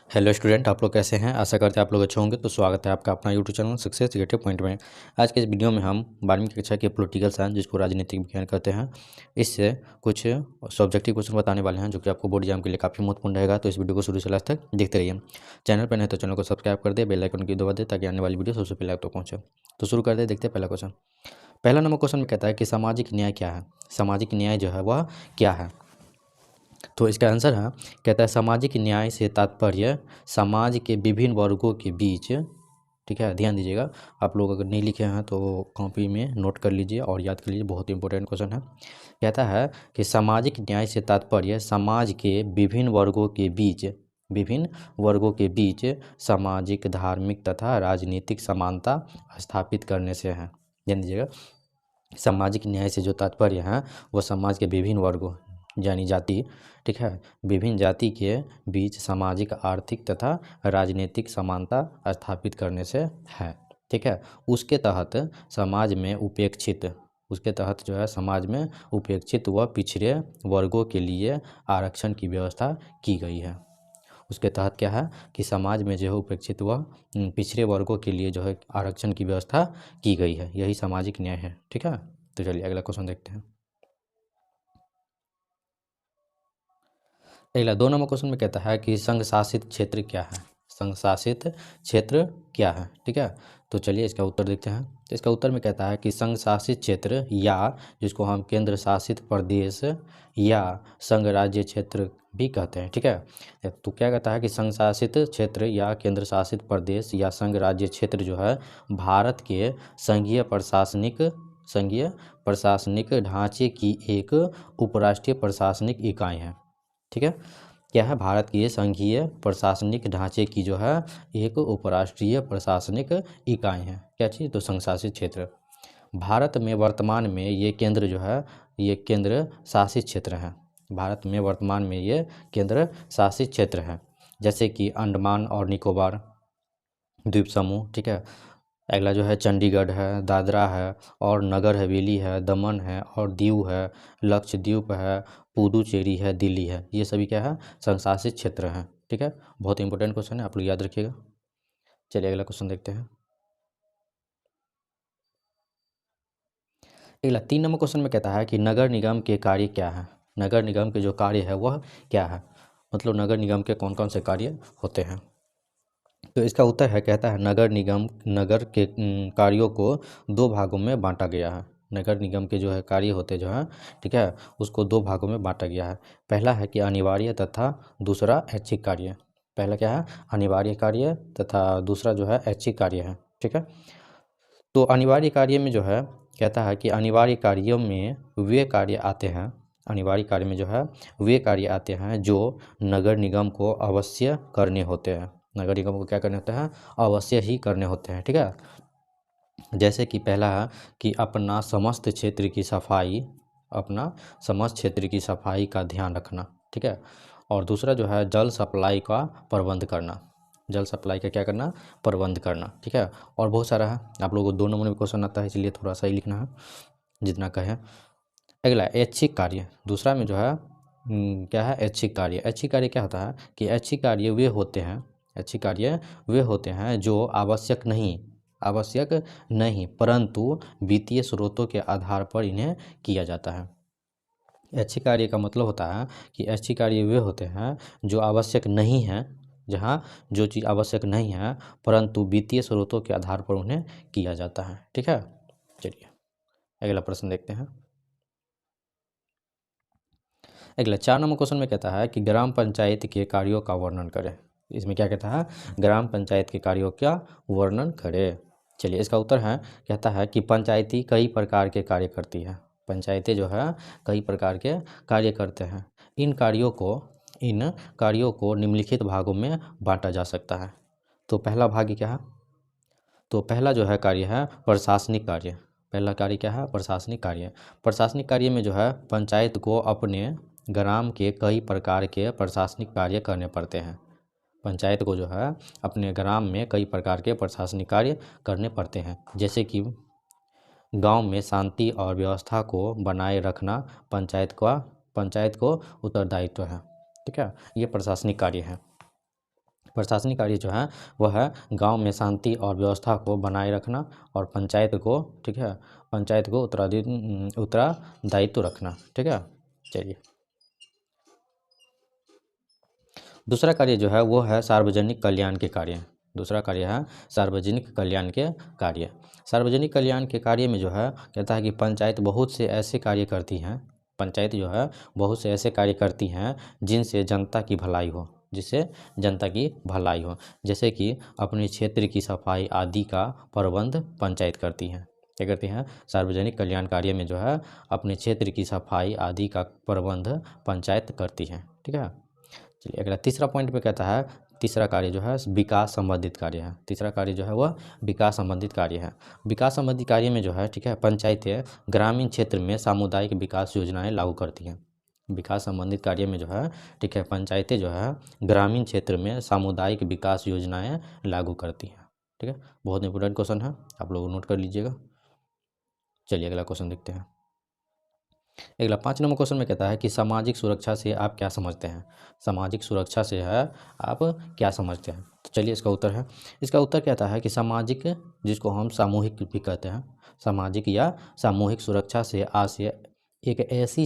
Hello student, आप लोग कैसे हैं। आशा करते हैं आप लोग अच्छे होंगे। तो स्वागत है आपका अपना YouTube channel success creative point में। आज के इस वीडियो में हम 12वीं कक्षा के पॉलिटिकल साइंस, जिसको राजनीतिक विज्ञान कहते हैं, इससे कुछ सब्जेक्टिव क्वेश्चन बताने वाले हैं जो कि आपको बोर्ड एग्जाम के लिए काफ़ी महत्वपूर्ण रहेगा। तो इस वीडियो को शुरू से लास्ट तक देखते रहिए। चैनल पर नहीं तो चैनल को सब्सक्राइब कर दे, बेल आइकन की दबा दे ताकि आने वाली वीडियो सबसे पहले आप तक पहुँचे। तो शुरू कर दे, देखते हैं पहला क्वेश्चन। पहला नंबर क्वेश्चन में कहता है कि सामाजिक न्याय क्या है। सामाजिक न्याय जो है वह क्या है। तो इसका आंसर है, कहता है सामाजिक न्याय से तात्पर्य समाज के विभिन्न वर्गों के बीच, ठीक है, ध्यान दीजिएगा। आप लोग अगर नहीं लिखे हैं तो कॉपी में नोट कर लीजिए और याद कर लीजिए, बहुत इंपॉर्टेंट क्वेश्चन है। कहता है कि सामाजिक न्याय से तात्पर्य समाज के विभिन्न वर्गों के बीच सामाजिक, धार्मिक तथा राजनीतिक समानता स्थापित करने से है। ध्यान दीजिएगा, सामाजिक न्याय से जो तात्पर्य है वो समाज के विभिन्न वर्गों यानी जाति, ठीक है, विभिन्न जाति के बीच सामाजिक, आर्थिक तथा राजनीतिक समानता स्थापित करने से है। ठीक है, उसके तहत समाज में उपेक्षित उसके तहत जो है समाज में उपेक्षित व पिछड़े वर्गों के लिए आरक्षण की व्यवस्था की गई है। उसके तहत क्या है कि समाज में जो है उपेक्षित व पिछड़े वर्गों के लिए जो है आरक्षण की व्यवस्था की गई है। यही सामाजिक न्याय है। ठीक है, तो चलिए अगला क्वेश्चन देखते हैं। अगला 2 नंबर क्वेश्चन में कहता है कि संघ शासित क्षेत्र क्या है। संघ शासित क्षेत्र क्या है। ठीक है, तो चलिए इसका उत्तर देखते हैं। तो इसका उत्तर में कहता है कि संघ शासित क्षेत्र, या जिसको हम केंद्र शासित प्रदेश या संघ राज्य क्षेत्र भी कहते हैं। ठीक है, तो क्या कहता है कि संघ शासित क्षेत्र या केंद्र शासित प्रदेश या संघ राज्य क्षेत्र जो है भारत के संघीय प्रशासनिक ढांचे की एक उपराष्ट्रीय प्रशासनिक इकाई है। ठीक है, क्या है, भारत की संघीय प्रशासनिक ढांचे की जो है एक उपराष्ट्रीय प्रशासनिक इकाई है। क्या चीज़, तो संघ शासित क्षेत्र। भारत में वर्तमान में ये केंद्र जो है ये केंद्र शासित क्षेत्र है। भारत में वर्तमान में ये केंद्र शासित क्षेत्र है, जैसे कि अंडमान और निकोबार द्वीप समूह। ठीक है, अगला जो है चंडीगढ़ है, दादरा है और नगर हवेली है, दमन है और दीव है, लक्षद्वीप है, पुडुचेरी है, दिल्ली है। ये सभी क्या है, संशासित क्षेत्र हैं। ठीक है, बहुत इंपॉर्टेंट क्वेश्चन है, आप लोग याद रखिएगा। चलिए अगला क्वेश्चन देखते हैं। अगला 3 नंबर क्वेश्चन में कहता है कि नगर निगम के कार्य क्या है। नगर निगम के जो कार्य है वह क्या है, मतलब नगर निगम के कौन कौन से कार्य होते हैं। तो इसका उत्तर है, कहता है नगर निगम नगर के कार्यों को 2 भागों में बांटा गया है। नगर निगम के जो है कार्य होते जो हैं, ठीक है, उसको 2 भागों में बांटा गया है। पहला है कि अनिवार्य तथा दूसरा ऐच्छिक कार्य। पहला क्या है, अनिवार्य कार्य, तथा दूसरा जो है ऐच्छिक कार्य है। ठीक है, तो अनिवार्य कार्य में जो है कहता है कि अनिवार्य कार्यों में वे कार्य आते हैं, अनिवार्य कार्य में जो है वे कार्य आते हैं जो नगर निगम को अवश्य करने होते हैं। नगर निगम को क्या करने होते हैं, अवश्य ही करने होते हैं। ठीक है, जैसे कि पहला है कि अपना समस्त क्षेत्र की सफाई का ध्यान रखना। ठीक है, और दूसरा जो है जल सप्लाई का प्रबंध करना। जल सप्लाई का क्या करना, प्रबंध करना। ठीक है, और बहुत सारा है, आप लोगों को 2 नंबर में क्वेश्चन आता है, इसलिए थोड़ा सा ही लिखना है जितना कहें। अगला ऐच्छिक कार्य, दूसरा में जो है क्या है, ऐच्छिक कार्य। ऐच्छिक कार्य क्या होता है कि ऐच्छिक कार्य वे होते हैं जो आवश्यक नहीं परंतु वित्तीय स्रोतों के आधार पर इन्हें किया जाता है। ऐच्छिक कार्य का मतलब होता है कि ऐच्छिक कार्य वे होते हैं जो आवश्यक नहीं है, जहाँ जो चीज़ आवश्यक नहीं है परंतु वित्तीय स्रोतों के आधार पर उन्हें किया जाता है। ठीक है, चलिए अगला प्रश्न देखते हैं। अगला 4 नंबर क्वेश्चन में कहता है कि ग्राम पंचायत के कार्यों का वर्णन करें। इसमें क्या कहता है, ग्राम पंचायत के कार्यों का वर्णन करें। चलिए इसका उत्तर है, कहता है कि पंचायती कई प्रकार के कार्य करती है। पंचायतें जो है कई प्रकार के कार्य करते हैं। इन कार्यों को निम्नलिखित भागों में बांटा जा सकता है। तो पहला भाग क्या है, तो पहला जो है कार्य है प्रशासनिक कार्य। पहला कार्य क्या है, प्रशासनिक कार्य। प्रशासनिक कार्य में जो है पंचायत को अपने ग्राम के कई प्रकार के प्रशासनिक कार्य करने पड़ते हैं। पंचायत को जो है अपने ग्राम में कई प्रकार के प्रशासनिक कार्य करने पड़ते हैं, जैसे कि गांव में शांति और व्यवस्था को बनाए रखना पंचायत को उत्तरदायित्व है। ठीक है, ये प्रशासनिक कार्य है। प्रशासनिक कार्य जो है वह है गांव में शांति और व्यवस्था को बनाए रखना और पंचायत को, ठीक है, पंचायत को उत्तरदायित्व रखना, ठीक है। चलिए, दूसरा कार्य जो है वो है सार्वजनिक कल्याण के कार्य। दूसरा कार्य है सार्वजनिक कल्याण के कार्य। सार्वजनिक कल्याण के कार्य में जो है कहता है कि पंचायत बहुत से ऐसे कार्य करती हैं, पंचायत जो है बहुत से ऐसे कार्य करती हैं जिनसे जनता की भलाई हो, जिससे जनता की भलाई हो, जैसे कि अपने क्षेत्र की सफाई आदि का प्रबंध पंचायत करती हैं। क्या करती हैं? सार्वजनिक कल्याण कार्य में जो है अपने क्षेत्र की सफाई आदि का प्रबंध पंचायत करती हैं, ठीक है। चलिए अगला तीसरा पॉइंट पे कहता है तीसरा कार्य जो है विकास संबंधित कार्य है। तीसरा कार्य जो है वह विकास संबंधित कार्य है। विकास संबंधित कार्य में जो है, ठीक है, पंचायतें ग्रामीण क्षेत्र में सामुदायिक विकास योजनाएं लागू करती हैं। विकास संबंधित कार्य में जो है, ठीक है, पंचायतें जो है ग्रामीण क्षेत्र में सामुदायिक विकास योजनाएं लागू करती हैं, ठीक है। बहुत इंपॉर्टेंट क्वेश्चन है, आप लोग नोट कर लीजिएगा। चलिए अगला क्वेश्चन देखते हैं। अगला 5 नंबर क्वेश्चन में कहता है कि सामाजिक सुरक्षा से आप क्या समझते हैं? सामाजिक सुरक्षा से है आप क्या समझते हैं? तो चलिए इसका उत्तर है, इसका उत्तर कहता है कि सामाजिक, जिसको हम सामूहिक भी कहते हैं, सामाजिक या सामूहिक सुरक्षा से आशय एक ऐसी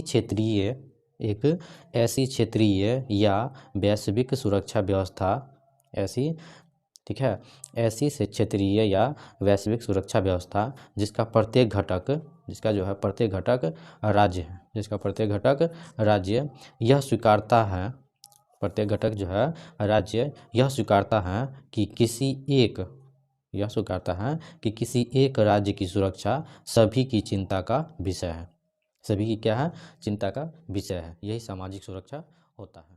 क्षेत्रीय या वैश्विक सुरक्षा व्यवस्था, ऐसी, ठीक है, ऐसी से क्षेत्रीय या वैश्विक सुरक्षा व्यवस्था जिसका प्रत्येक घटक, जिसका जो है प्रत्येक घटक राज्य है, जिसका प्रत्येक घटक राज्य यह स्वीकारता है, प्रत्येक घटक जो है राज्य यह स्वीकारता है कि किसी एक, यह स्वीकारता है कि किसी एक राज्य की सुरक्षा सभी की चिंता का विषय है। सभी की क्या है? चिंता का विषय है। यही सामाजिक सुरक्षा होता है।